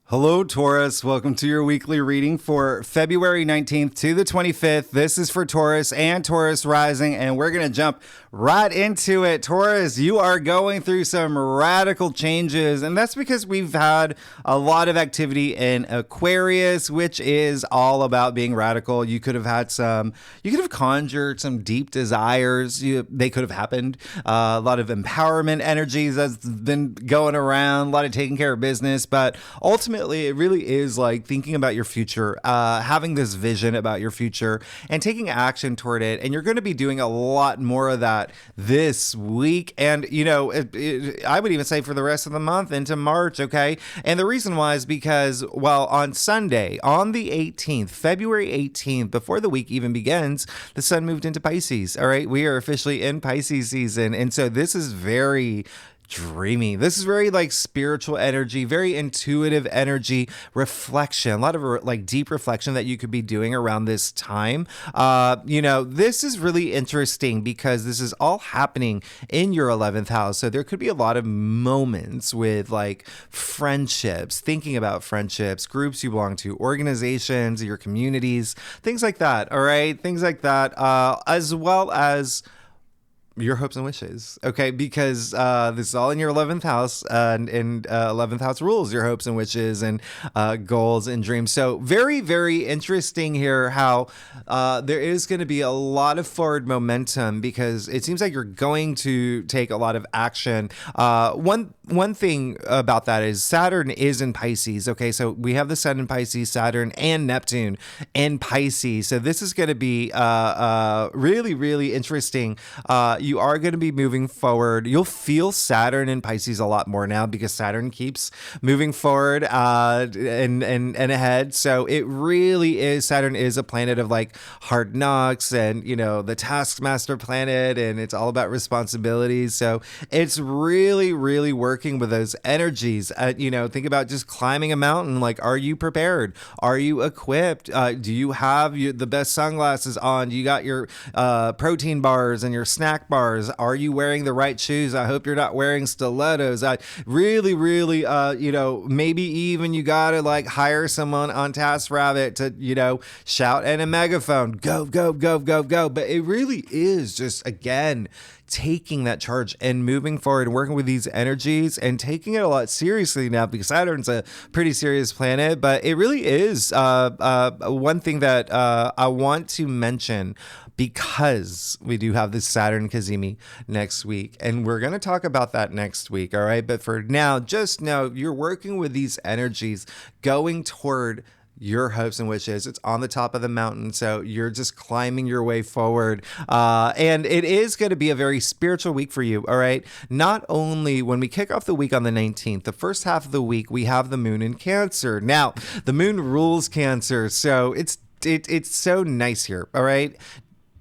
Hello, Taurus. Welcome to your weekly reading for February 19th to the 25th. This is for Taurus and Taurus rising, and we're going to jump right into it. Taurus, you are going through some radical changes, and that's because we've had a lot of activity in Aquarius, which is all about being radical. You could have conjured some deep desires. They could have happened. A lot of empowerment energies that's been going around, a lot of taking care of business, but ultimately, it really is like thinking about your future, having this vision about your future and taking action toward it. And you're going to be doing a lot more of that this week. And, I would even say for the rest of the month into March. Okay. And the reason why is because, on Sunday, on the 18th, February 18th, before the week even begins, the sun moved into Pisces. All right. We are officially in Pisces season. And so this is very dreamy. This is very like spiritual energy, very intuitive energy, reflection, a lot of deep reflection that you could be doing around this time. This is really interesting because this is all happening in your 11th house. So there could be a lot of moments with like friendships, thinking about friendships, groups you belong to, organizations, your communities, things like that. All right. Things like that, as well as your hopes and wishes, okay? Because this is all in your 11th house, and 11th house rules your hopes and wishes and goals and dreams. So very, very interesting here how there is going to be a lot of forward momentum because it seems like you're going to take a lot of action. One thing about that is Saturn is in Pisces, okay? So we have the Sun in Pisces, Saturn and Neptune in Pisces. So this is going to be really, really interesting. You are going to be moving forward. You'll feel Saturn in Pisces a lot more now because Saturn keeps moving forward and ahead. So it really is, Saturn is a planet of like hard knocks and, the taskmaster planet, and it's all about responsibilities. So it's really, really working with those energies. Think about just climbing a mountain. Like, are you prepared? Are you equipped? Do you have the best sunglasses on? Do you got your protein bars and your snack bars? Are you wearing the right shoes? I hope you're not wearing stilettos. I really, maybe even you gotta like hire someone on TaskRabbit to, shout in a megaphone, go, go, go, go, go. But it really is just, again, taking that charge and moving forward and working with these energies and taking it a lot seriously now because Saturn's a pretty serious planet. But it really is one thing that I want to mention because we do have this Saturn Cazimi next week, and we're going to talk about that next week. All right. But for now, just know you're working with these energies going toward your hopes and wishes. It's on the top of the mountain, so you're just climbing your way forward. And it is going to be a very spiritual week for you, all right? Not only when we kick off the week on the 19th, the first half of the week, we have the moon in Cancer. Now, the moon rules Cancer, so it's so nice here, all right?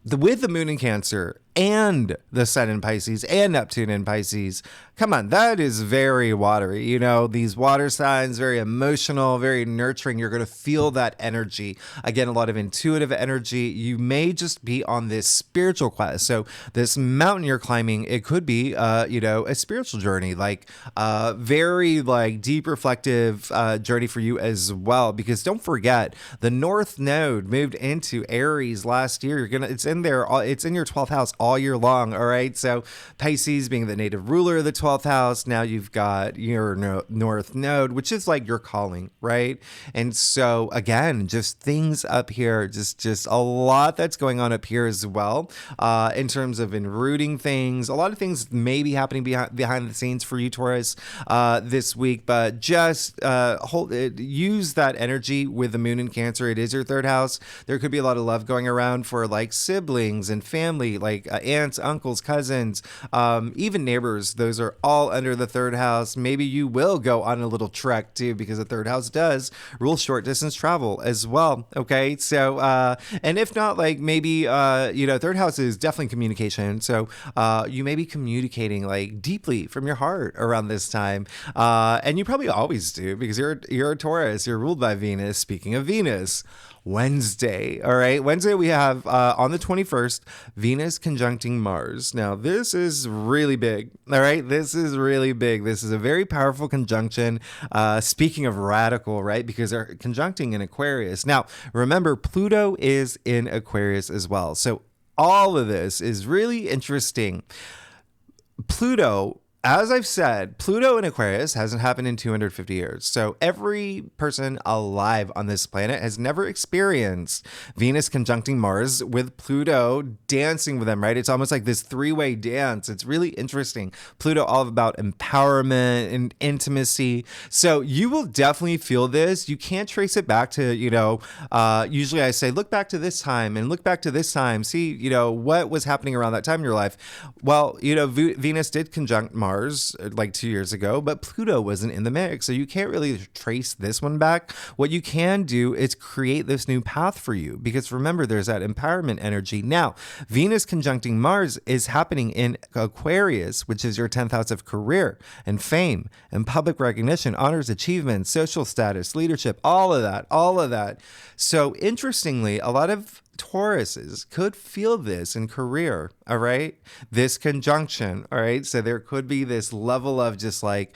With the moon in Cancer and the Sun in Pisces and Neptune in Pisces, come on, that is very watery. These water signs, very emotional, very nurturing. You're going to feel that energy. Again, a lot of intuitive energy. You may just be on this spiritual quest. So this mountain you're climbing, it could be, a spiritual journey, like very like deep reflective journey for you as well. Because don't forget, the North Node moved into Aries last year. It's in there. It's in your 12th house all year long. All right. So Pisces being the native ruler of the 12th house. Now you've got your North Node, which is like your calling, right? And so again, just things up here, just a lot that's going on up here as well, in terms of enrooting things. A lot of things may be happening behind the scenes for you, Taurus, this week, but just use that energy with the moon in Cancer. It is your third house. There could be a lot of love going around for like siblings and family, like aunts, uncles, cousins, even neighbors. Those are all under the third house. Maybe you will go on a little trek too, because the third house does rule short distance travel as well. Okay. So, and if not, like maybe, third house is definitely communication. So, you may be communicating like deeply from your heart around this time. And you probably always do because you're a Taurus, you're ruled by Venus. Speaking of Venus, Wednesday. All right. Wednesday, we have on the 21st, Venus conjuncting Mars. Now, this is really big. All right. This is really big. This is a very powerful conjunction. Speaking of radical, right? Because they're conjuncting in Aquarius. Now, remember, Pluto is in Aquarius as well. So all of this is really interesting. Pluto, as I've said, Pluto in Aquarius hasn't happened in 250 years. So every person alive on this planet has never experienced Venus conjuncting Mars with Pluto dancing with them, right? It's almost like this three-way dance. It's really interesting. Pluto all about empowerment and intimacy. So you will definitely feel this. You can't trace it back to, usually I say, look back to this time and look back to this time. See, what was happening around that time in your life. Well, Venus did conjunct Mars like 2 years ago, but Pluto wasn't in the mix. So you can't really trace this one back. What you can do is create this new path for you, because remember, there's that empowerment energy. Now, Venus conjuncting Mars is happening in Aquarius, which is your 10th house of career and fame and public recognition, honors, achievements, social status, leadership, all of that. So interestingly, a lot of Tauruses could feel this in career, all right? This conjunction, all right? So there could be this level of just like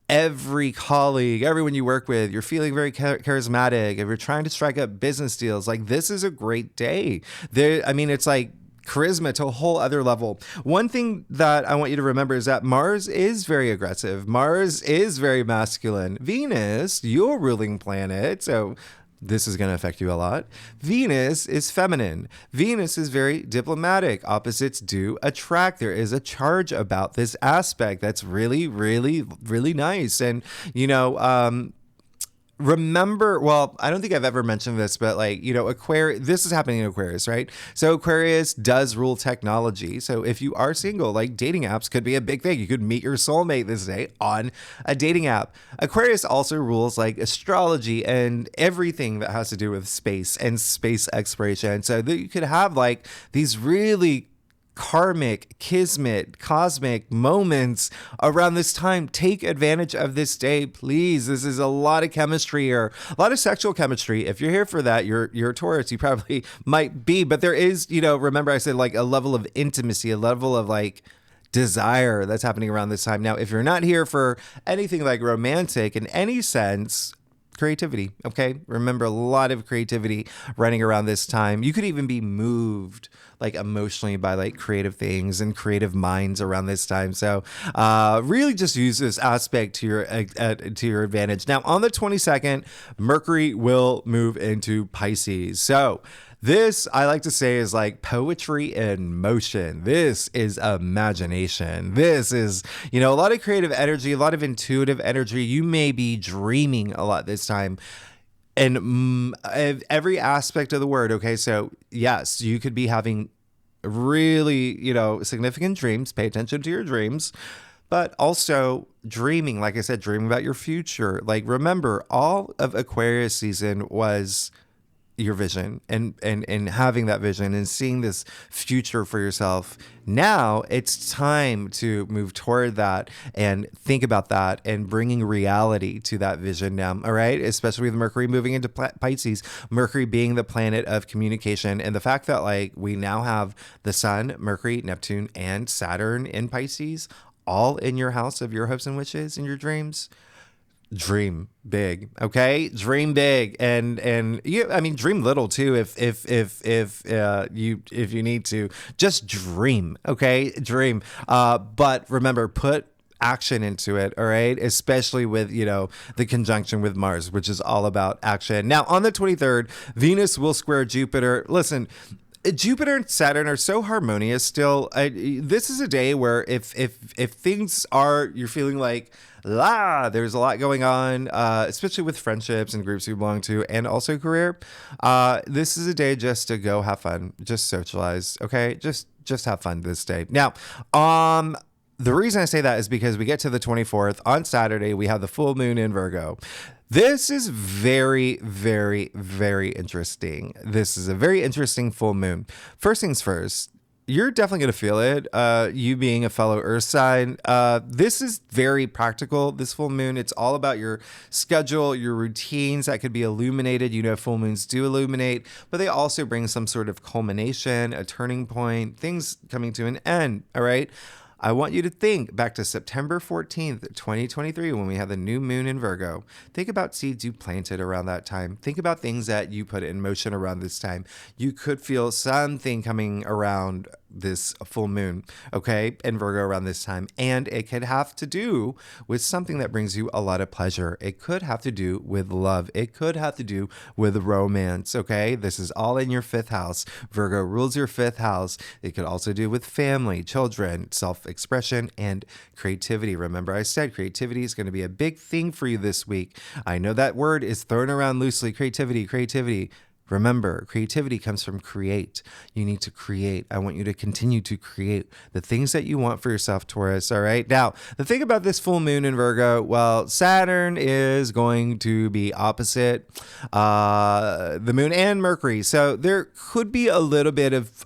every colleague, everyone you work with, you're feeling very charismatic. If you're trying to strike up business deals, like this is a great day. It's like charisma to a whole other level. One thing that I want you to remember is that Mars is very aggressive. Mars is very masculine. Venus, your ruling planet, so this is going to affect you a lot. Venus is feminine. Venus is very diplomatic. Opposites do attract. There is a charge about this aspect that's really, really, really nice. And, remember, well, I don't think I've ever mentioned this, but Aquarius, this is happening in Aquarius, right? So Aquarius does rule technology. So if you are single, like dating apps could be a big thing. You could meet your soulmate this day on a dating app. Aquarius also rules like astrology and everything that has to do with space and space exploration. So that you could have like these really karmic, kismet, cosmic moments around this time. Take advantage of this day, please. This is a lot of chemistry here, a lot of sexual chemistry. If you're here for that, you're a Taurus, you probably might be, but there is, remember I said like a level of intimacy, a level of like desire that's happening around this time. Now, if you're not here for anything like romantic in any sense, creativity, okay? Remember, a lot of creativity running around this time. You could even be moved like emotionally by like creative things and creative minds around this time. So really just use this aspect to your advantage. Now, on the 22nd, Mercury will move into Pisces. So this, I like to say, is like poetry in motion. This is imagination. This is, a lot of creative energy, a lot of intuitive energy. You may be dreaming a lot this time. And every aspect of the word, okay? So yes, you could be having really, significant dreams. Pay attention to your dreams. But also dreaming, like I said, dreaming about your future. Like, remember, all of Aquarius season was your vision and having that vision and seeing this future for yourself. Now it's time to move toward that and think about that and bringing reality to that vision now. All right. Especially with Mercury moving into Pisces, Mercury being the planet of communication, and the fact that like we now have the Sun, Mercury, Neptune, and Saturn in Pisces, all in your house of your hopes and wishes and your dreams. Dream big, okay? Dream big, and dream little too. If you need to, just dream, okay? Dream, but remember, put action into it, all right? Especially with the conjunction with Mars, which is all about action. Now, on the 23rd, Venus will square Jupiter. Listen, Jupiter and Saturn are so harmonious still. This is a day where if things are, you're feeling like, there's a lot going on, especially with friendships and groups you belong to, and also career. This is a day just to go have fun, just socialize, okay? Just have fun this day. Now, the reason I say that is because we get to the 24th. On Saturday, we have the full moon in Virgo. This is very, very, very interesting. This is a very interesting full moon. First things first, you're definitely going to feel it. You being a fellow earth sign, this is very practical. This full moon, it's all about your schedule, your routines that could be illuminated. You know, full moons do illuminate, but they also bring some sort of culmination, a turning point, things coming to an end. All right. I want you to think back to September 14th, 2023, when we had the new moon in Virgo. Think about seeds you planted around that time. Think about things that you put in motion around this time. You could feel something coming around this full moon, okay, in Virgo around this time. And it could have to do with something that brings you a lot of pleasure. It could have to do with love. It could have to do with romance, okay? This is all in your fifth house. Virgo rules your fifth house. It could also do with family, children, self-expression, and creativity. Remember, I said creativity is going to be a big thing for you this week. I know that word is thrown around loosely, creativity. Remember, creativity comes from create. You need to create. I want you to continue to create the things that you want for yourself, Taurus. All right. Now, the thing about this full moon in Virgo, well, Saturn is going to be opposite the moon and Mercury. So there could be a little bit of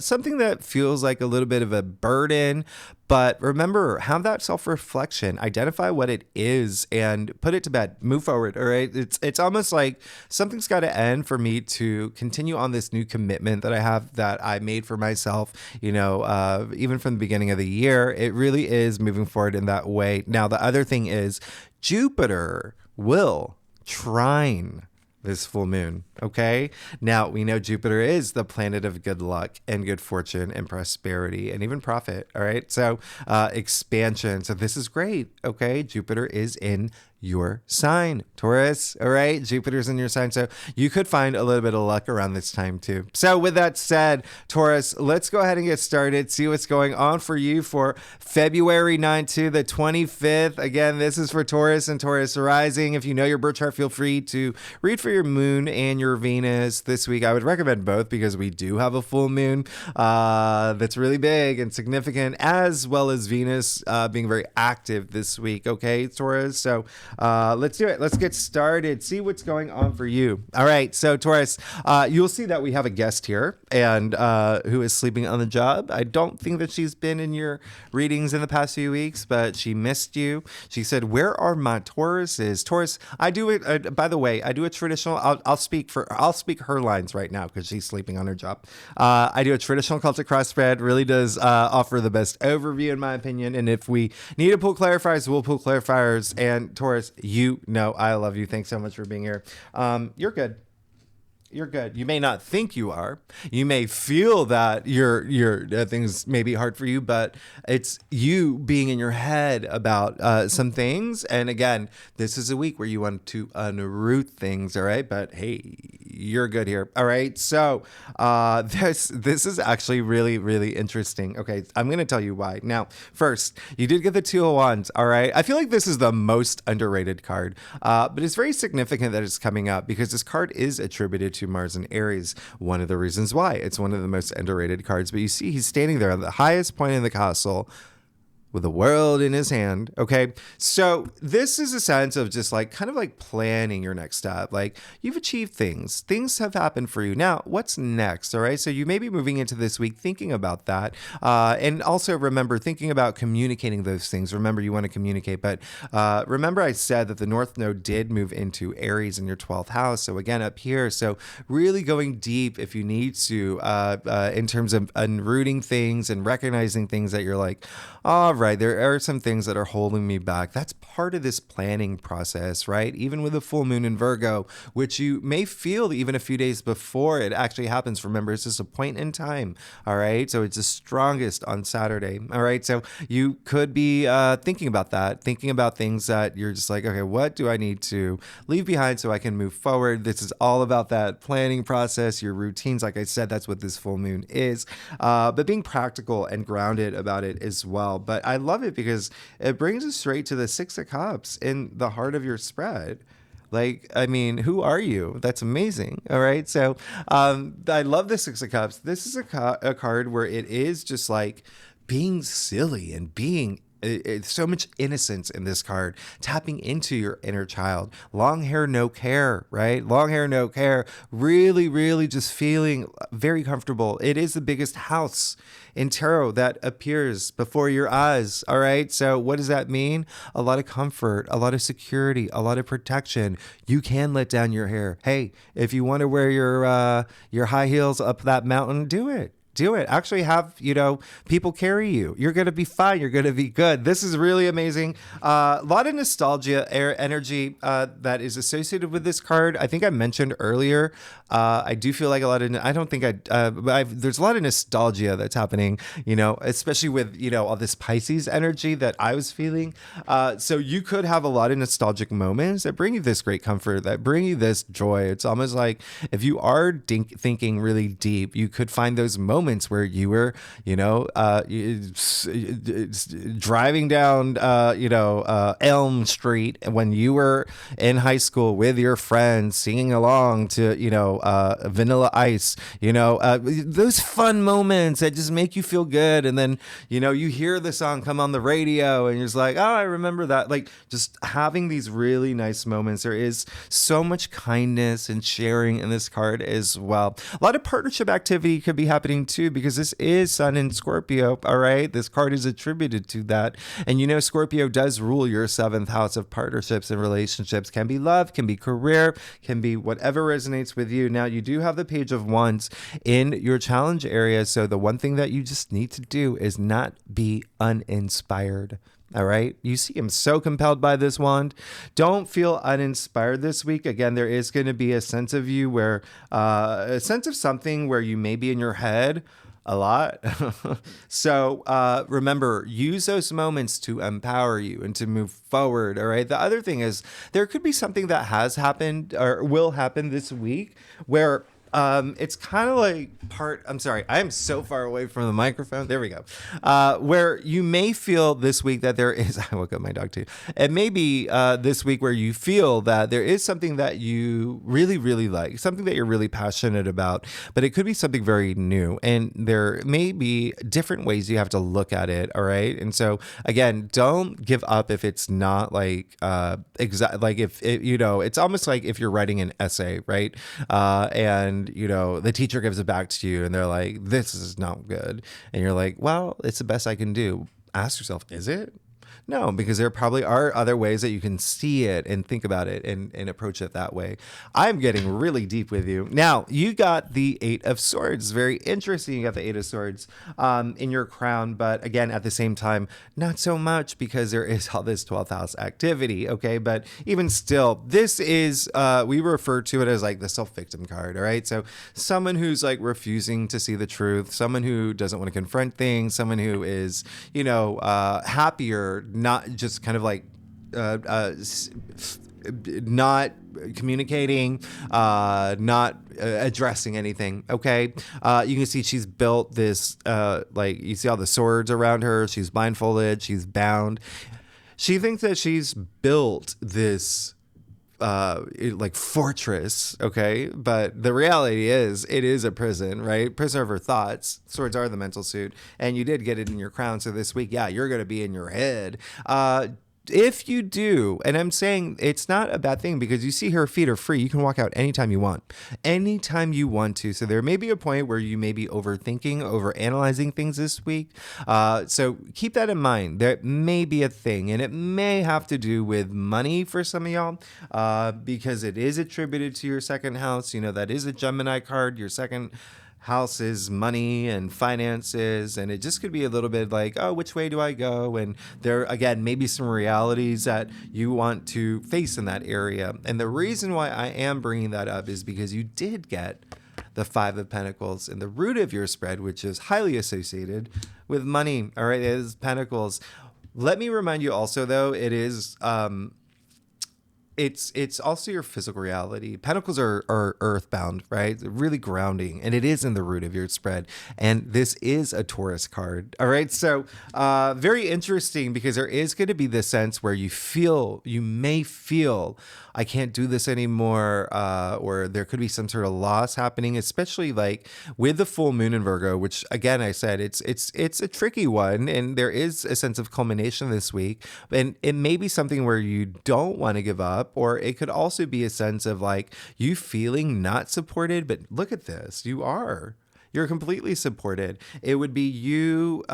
something that feels like a little bit of a burden. But remember, have that self-reflection, identify what it is and put it to bed, move forward. All right. It's almost like something's got to end for me to continue on this new commitment that I have that I made for myself, you know, even from the beginning of the year. It really is moving forward in that way. Now, the other thing is Jupiter will trine this full moon. Okay. Now we know Jupiter is the planet of good luck and good fortune and prosperity and even profit. All right. So expansion. So this is great. Okay. Jupiter is in your sign, Taurus. All right. Jupiter's in your sign. So you could find a little bit of luck around this time too. So with that said, Taurus, let's go ahead and get started. See what's going on for you for February 9th to the 25th. Again, this is for Taurus and Taurus rising. If you know your birth chart, feel free to read for your moon and your Venus this week. I would recommend both because we do have a full moon that's really big and significant, as well as Venus being very active this week. Okay, Taurus. So let's do it. Let's get started. See what's going on for you. All right. So Taurus, you'll see that we have a guest here and who is sleeping on the job. I don't think that she's been in your readings in the past few weeks, but she missed you. She said, "Where are my Tauruses?" Taurus, I do it. By the way, I do a traditional. I'll speak her lines right now because she's sleeping on her job. I do a traditional Celtic cross spread. Really does offer the best overview in my opinion. And if we need to pull clarifiers, we'll pull clarifiers. And Taurus, you know I love you. Thanks so much for being here. You're good. You're good. You may not think you are. You may feel that your things may be hard for you, but it's you being in your head about some things. And again, this is a week where you want to unroot things. All right, but hey, you're good here. All right. So this is actually really, really interesting. Okay, I'm going to tell you why. Now, first, you did get the Two of Wands. All right. I feel like this is the most underrated card, but it's very significant that it's coming up because this card is attributed to Mars and Aries. One of the reasons why it's one of the most underrated cards. But you see, he's standing there at the highest point in the castle with the world in his hand. Okay. So this is a sense of just like kind of like planning your next step. Like you've achieved things. Things have happened for you. Now, what's next? All right. So you may be moving into this week thinking about that. And also remember thinking about communicating those things. Remember, you want to communicate. But remember, I said that the North Node did move into Aries in your 12th house. So again, up here. So really going deep if you need to in terms of unrooting things and recognizing things that you're like, all right, there are some things that are holding me back. That's part of this planning process, right? Even with a full moon in Virgo, which you may feel even a few days before it actually happens. Remember, it's just a point in time, all right? So it's the strongest on Saturday, all right? So you could be thinking about that, thinking about things that you're just like, okay, what do I need to leave behind so I can move forward? This is all about that planning process, your routines. Like I said, that's what this full moon is, but being practical and grounded about it as well. But I love it because it brings us straight to the Six of Cups in the heart of your spread. Like, I mean, who are you? That's amazing. All right. So I love the Six of Cups. This is a card where it is just like being silly and being it's so much innocence in this card, tapping into your inner child. Long hair, no care, right? Long hair, no care. Really, really just feeling very comfortable. It is the biggest house in tarot that appears before your eyes. All right. So what does that mean? A lot of comfort, a lot of security, a lot of protection. You can let down your hair. Hey, if you want to wear your high heels up that mountain, do it. Do it. Actually have, people carry you. You're going to be fine. You're going to be good. This is really amazing. A lot of nostalgia energy that is associated with this card. I think I mentioned earlier, I do feel like there's a lot of nostalgia that's happening, especially with, all this Pisces energy that I was feeling. So you could have a lot of nostalgic moments that bring you this great comfort, that bring you this joy. It's almost like if you are thinking really deep, you could find those moments where you were, driving down, Elm Street when you were in high school with your friends, singing along to, Vanilla Ice, those fun moments that just make you feel good. And then, you hear the song come on the radio and you're just like, oh, I remember that. Like just having these really nice moments. There is so much kindness and sharing in this card as well. A lot of partnership activity could be happening too, because this is Sun in Scorpio. All right. This card is attributed to that. And Scorpio does rule your 7th house of partnerships and relationships. Can be love, can be career, can be whatever resonates with you. Now, you do have the Page of Wands in your challenge area. So the one thing that you just need to do is not be uninspired. All right. You see, I'm so compelled by this wand. Don't feel uninspired this week. Again, there is going to be a sense of you where, a sense of something where you may be in your head a lot. So remember, use those moments to empower you and to move forward. All right. The other thing is there could be something that has happened or will happen this week where it's kind of like I'm sorry, I am so far away from the microphone. There we go. Where you may feel this week that there is, I woke up my dog too. It may be this week where you feel that there is something that you really, really like, something that you're really passionate about, but it could be something very new. And there may be different ways you have to look at it. All right. And so again, don't give up if it's not like, like if it, it's almost like if you're writing an essay, right? And the teacher gives it back to you and they're like, this is not good. And you're like, well, it's the best I can do. Ask yourself, is it? No, because there probably are other ways that you can see it and think about it and approach it that way. I'm getting really deep with you. Now, you got the 8 of Swords. Very interesting. You got the 8 of Swords in your crown. But again, at the same time, not so much because there is all this 12th house activity. Okay. But even still, this is, we refer to it as like the self-victim card. All right. So someone who's like refusing to see the truth, someone who doesn't want to confront things, someone who is, happier, not just kind of like not communicating, not addressing anything. Okay. You can see she's built this, like you see all the swords around her. She's blindfolded. She's bound. She thinks that she's built this like fortress, okay? But the reality is it is a prison, right? Prisoner of her thoughts. Swords are the mental suit. And you did get it in your crown. So this week, yeah, you're going to be in your head. If you do, and I'm saying it's not a bad thing because you see her feet are free. You can walk out anytime you want to. So there may be a point where you may be overthinking, overanalyzing things this week. So keep that in mind. There may be a thing, and it may have to do with money for some of y'all, because it is attributed to your 2nd house. That is a Gemini card. Your 2nd house is money and finances, and it just could be a little bit like, oh, which way do I go? And there again, maybe some realities that you want to face in that area. And the reason why I am bringing that up is because you did get the 5 of Pentacles in the root of your spread, which is highly associated with money. All right, it is Pentacles. Let me remind you also, though, it is it's also your physical reality. Pentacles are earthbound, right? Really grounding, and it is in the root of your spread. And this is a Taurus card. All right. So very interesting, because there is going to be this sense where you may feel I can't do this anymore, or there could be some sort of loss happening, especially like with the full moon in Virgo, which again, I said, it's a tricky one, and there is a sense of culmination this week, and it may be something where you don't want to give up, or it could also be a sense of like you feeling not supported, but look at this, you're completely supported. It would be you,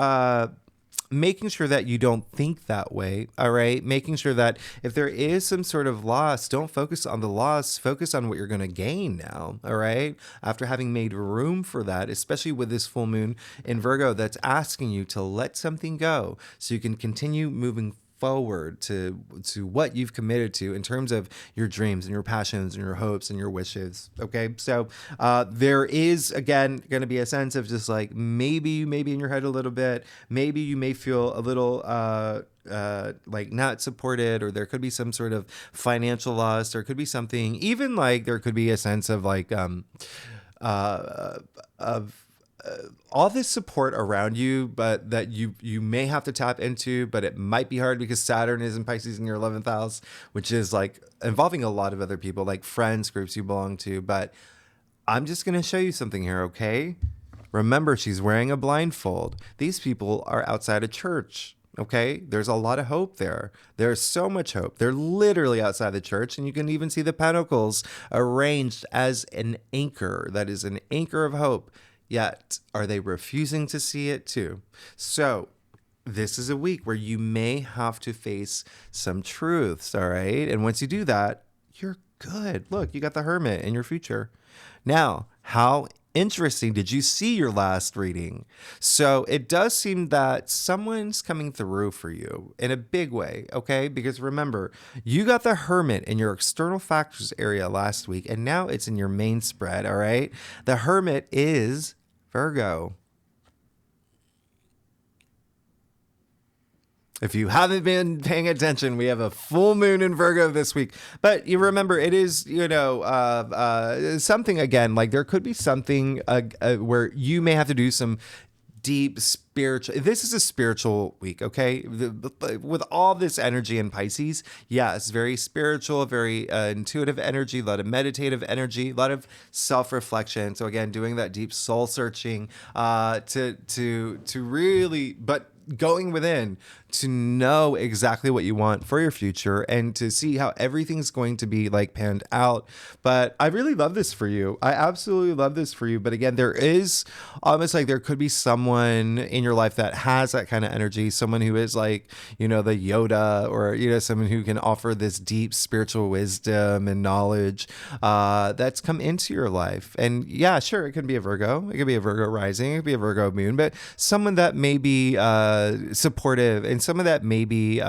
making sure that you don't think that way, all right? Making sure that if there is some sort of loss, don't focus on the loss, focus on what you're going to gain now, all right? After having made room for that, especially with this full moon in Virgo that's asking you to let something go so you can continue moving forward to what you've committed to in terms of your dreams and your passions and your hopes and your wishes. Okay, so there is again going to be a sense of just like maybe you may be in your head a little bit, maybe you may feel a little like not supported, or there could be some sort of financial loss, there could be something, even like there could be a sense of like of all this support around you, but that you may have to tap into, but it might be hard because Saturn is in Pisces in your 11th house, which is like involving a lot of other people, like friends, groups you belong to. But I'm just going to show you something here, okay? Remember, she's wearing a blindfold. These people are outside of church. Okay, there's a lot of hope there. There's so much hope. They're literally outside the church, and you can even see the pentacles arranged as an anchor. That is an anchor of hope. Yet, are they refusing to see it too? So, this is a week where you may have to face some truths, all right? And once you do that, you're good. Look, you got the Hermit in your future. Now, how interesting did you see your last reading? So it does seem that someone's coming through for you in a big way, okay? Because remember, you got the Hermit in your external factors area last week, and now it's in your main spread, all right? The Hermit is Virgo. If you haven't been paying attention, we have a full moon in Virgo this week. But you remember, it is, something again, like there could be something where you may have to do some deep spiritual. This is a spiritual week, okay? With all this energy in Pisces, yeah, it's very spiritual, very intuitive energy, a lot of meditative energy, a lot of self-reflection. So again, doing that deep soul searching to really, but going within to know exactly what you want for your future and to see how everything's going to be like panned out. But I really love this for you. I absolutely love this for you. But again, there is almost like there could be someone in your life that has that kind of energy, someone who is like, the Yoda, or, someone who can offer this deep spiritual wisdom and knowledge that's come into your life. And yeah, sure, it could be a Virgo. It could be a Virgo rising. It could be a Virgo moon, but someone that may be supportive, and some of that may be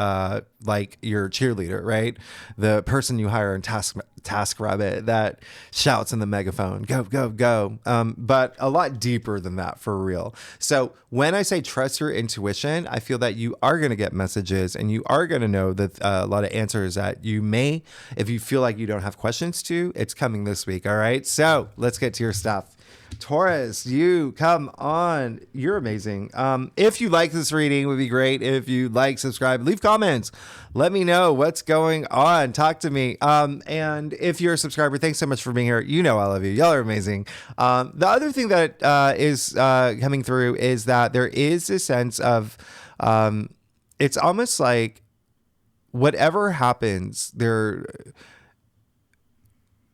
like your cheerleader, right? The person you hire in TaskRabbit that shouts in the megaphone, go, go, go. But a lot deeper than that, for real. So when I say trust your intuition, I feel that you are going to get messages, and you are going to know that a lot of answers that you may, if you feel like you don't have questions to, it's coming this week. All right. So let's get to your stuff. Taurus, you come on. You're amazing. If you like this reading, it would be great if you like, subscribe, leave comments. Let me know what's going on. Talk to me. And if you're a subscriber, thanks so much for being here. I love you. Y'all are amazing. The other thing that is coming through is that there is a sense of it's almost like whatever happens there.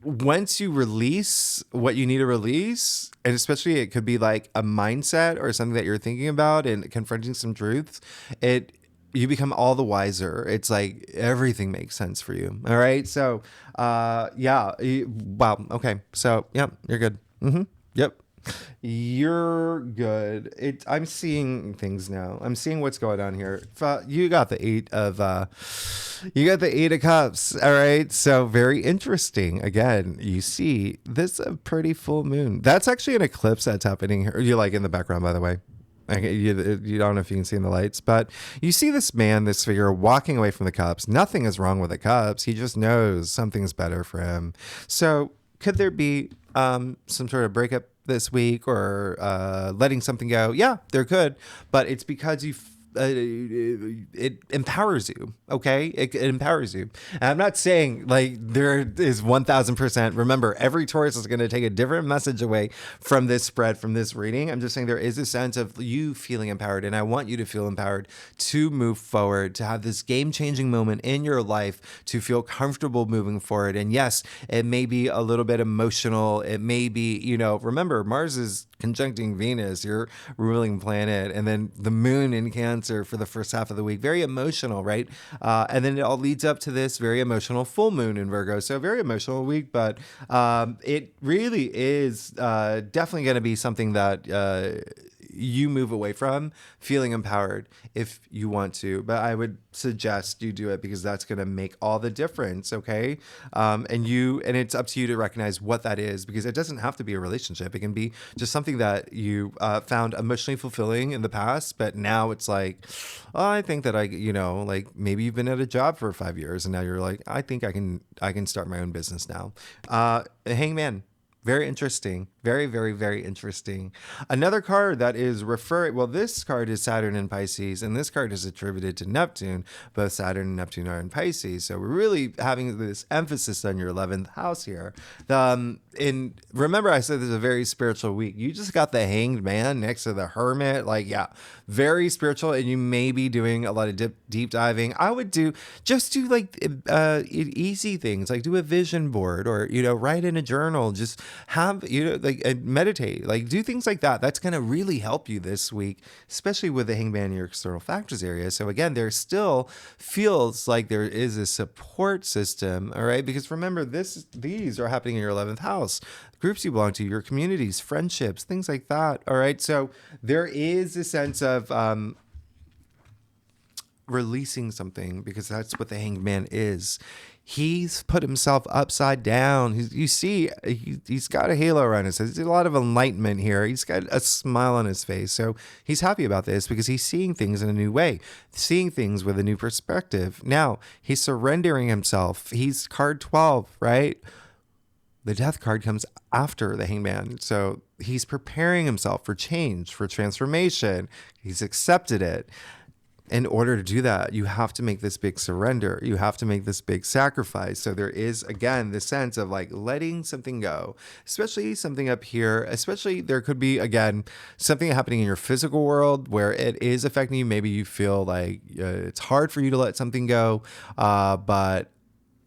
Once you release what you need to release, and especially it could be like a mindset or something that you're thinking about and confronting some truths, you become all the wiser. It's like everything makes sense for you. All right. So, wow. Okay. So, yep, you're good. Yep. You're good. I'm seeing things now. I'm seeing what's going on here. You got the Eight of Cups. All right. So very interesting. Again, you see this is a pretty full moon. That's actually an eclipse that's happening here. You like in the background, by the way. You don't know if you can see in the lights, but you see this man, this figure walking away from the cups. Nothing is wrong with the cups. He just knows something's better for him. So could there be some sort of breakup this week or letting something go? Yeah, there could, but it's because it empowers you. Okay. It empowers you. And I'm not saying like there is 1000%. Remember, every Taurus is going to take a different message away from this spread, from this reading. I'm just saying there is a sense of you feeling empowered, and I want you to feel empowered to move forward, to have this game-changing moment in your life, to feel comfortable moving forward. And yes, it may be a little bit emotional. It may be, remember, Mars is conjuncting Venus, your ruling planet, and then the moon in Cancer for the first half of the week. Very emotional, right? And then it all leads up to this very emotional full moon in Virgo. So very emotional week, but it really is definitely going to be something that you move away from feeling empowered if you want to. But I would suggest you do it because that's going to make all the difference. Okay. And it's up to you to recognize what that is, because it doesn't have to be a relationship. It can be just something that you found emotionally fulfilling in the past, but now it's like, oh, I think that like maybe you've been at a job for 5 years and now you're like, I think I can start my own business now. Hangman. Very interesting. Very, very, very interesting. Another card that is this card is Saturn in Pisces, and this card is attributed to Neptune. Both Saturn and Neptune are in Pisces. So we're really having this emphasis on your 11th house here. Remember I said this is a very spiritual week. You just got the Hanged Man next to the Hermit. Like, yeah, very spiritual, and you may be doing a lot of deep diving. I would do like easy things, like do a vision board or, write in a journal, just have, meditate, like do things like that. That's going to really help you this week, especially with the Hangman in your external factors area. So again, there still feels like there is a support system. All right. Because remember, these are happening in your 11th house, groups you belong to, your communities, friendships, things like that. All right. So there is a sense of, releasing something, because that's what the Hanged Man is. He's put himself upside down. He's got a halo around his head. There's a lot of enlightenment here. He's got a smile on his face. So he's happy about this because he's seeing things in a new way, seeing things with a new perspective. Now he's surrendering himself. He's card 12, right? The Death card comes after the Hangman. So he's preparing himself for change, for transformation. He's accepted it. In order to do that, you have to make this big surrender. You have to make this big sacrifice. So there is, again, the sense of like letting something go, especially something up here. Especially there could be, again, something happening in your physical world where it is affecting you. Maybe you feel like it's hard for you to let something go, but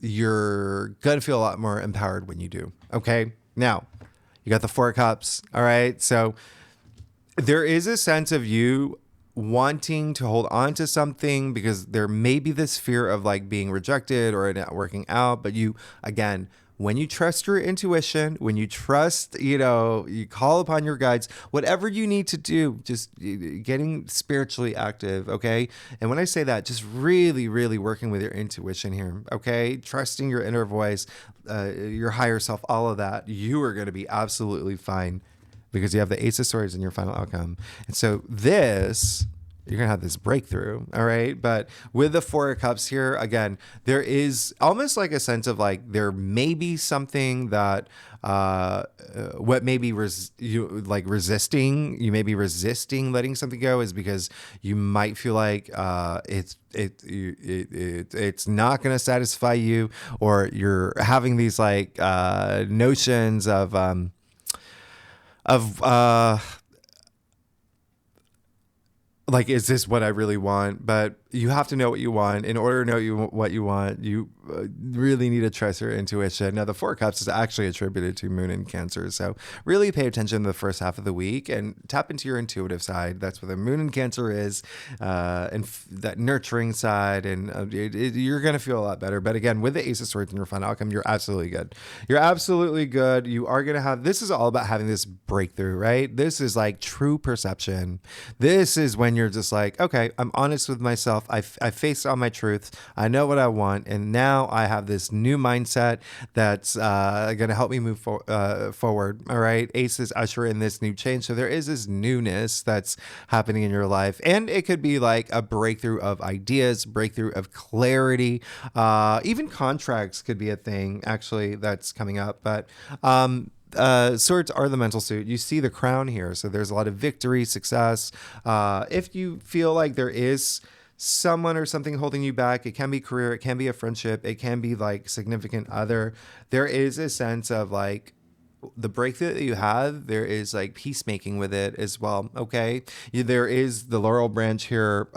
you're going to feel a lot more empowered when you do. Okay. Now, you got the Four of Cups. All right. So there is a sense of you wanting to hold on to something because there may be this fear of like being rejected or it not working out. But you, again, when you trust your intuition, when you trust, you call upon your guides, whatever you need to do, just getting spiritually active. Okay. And when I say that, just really, really working with your intuition here. Okay. Trusting your inner voice, your higher self, all of that, you are going to be absolutely fine, because you have the Ace of Swords in your final outcome. And so you're going to have this breakthrough. All right. But with the Four of Cups here, again, there is almost like a sense of like, there may be something that, what may be resisting, you may be resisting letting something go is because you might feel like, it's not going to satisfy you, or you're having these like, notions of like, is this what I really want? But you have to know what you want. In order to know what you want, you really need to trust your intuition. Now, the Four of Cups is actually attributed to Moon in Cancer. So really pay attention to the first half of the week and tap into your intuitive side. That's what the Moon in Cancer is, and that nurturing side. And you're going to feel a lot better. But again, with the Ace of Swords in your final outcome, you're absolutely good. You're absolutely good. You are going to have, this is all about having this breakthrough, right? This is like true perception. This is when you're just like, okay, I'm honest with myself. myself. I faced all my truths. I know what I want. And now I have this new mindset that's going to help me move forward. All right. Aces usher in this new change. So there is this newness that's happening in your life. And it could be like a breakthrough of ideas, breakthrough of clarity. Even contracts could be a thing, actually, that's coming up. But swords are the mental suit. You see the crown here. So there's a lot of victory, success. If you feel like there is someone or something holding you back, it can be career, it can be a friendship, it can be like significant other. There is a sense of like, the breakthrough that you have, there is like peacemaking with it as well. Okay, there is the laurel branch here,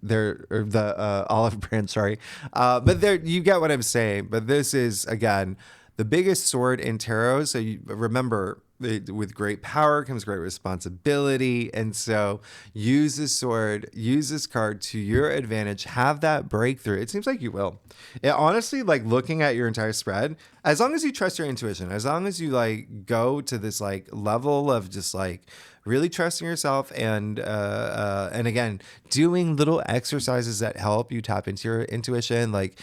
there, or the olive branch. Sorry, but there you get what I'm saying. But this is again the biggest sword in tarot. So you remember, with great power comes great responsibility. And so use this sword, use this card to your advantage, have that breakthrough. It seems like you will. It, honestly, like looking at your entire spread, as long as you trust your intuition, as long as you like go to this like level of just like really trusting yourself and again, doing little exercises that help you tap into your intuition, like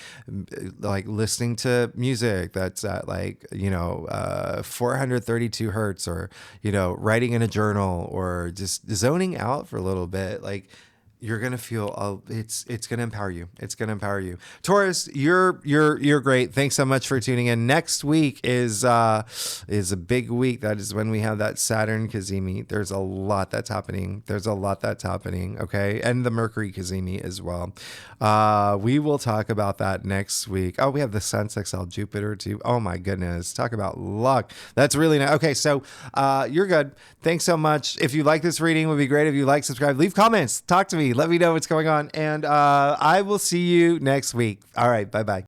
listening to music that's at like, 432 hertz, or, writing in a journal, or just zoning out for a little bit. Like, you're gonna feel it's gonna empower you. It's gonna empower you. Taurus, you're great. Thanks so much for tuning in. Next week is a big week. That is when we have that Saturn Kazemi. There's a lot that's happening. Okay, and the Mercury Kazemi as well. We will talk about that next week. Oh, we have the Sun sextile Jupiter too. Oh my goodness, talk about luck. That's really nice. Okay, so you're good. Thanks so much. If you like this reading, it would be great if you like, subscribe, leave comments, talk to me. Let me know what's going on. And I will see you next week. All right. Bye-bye.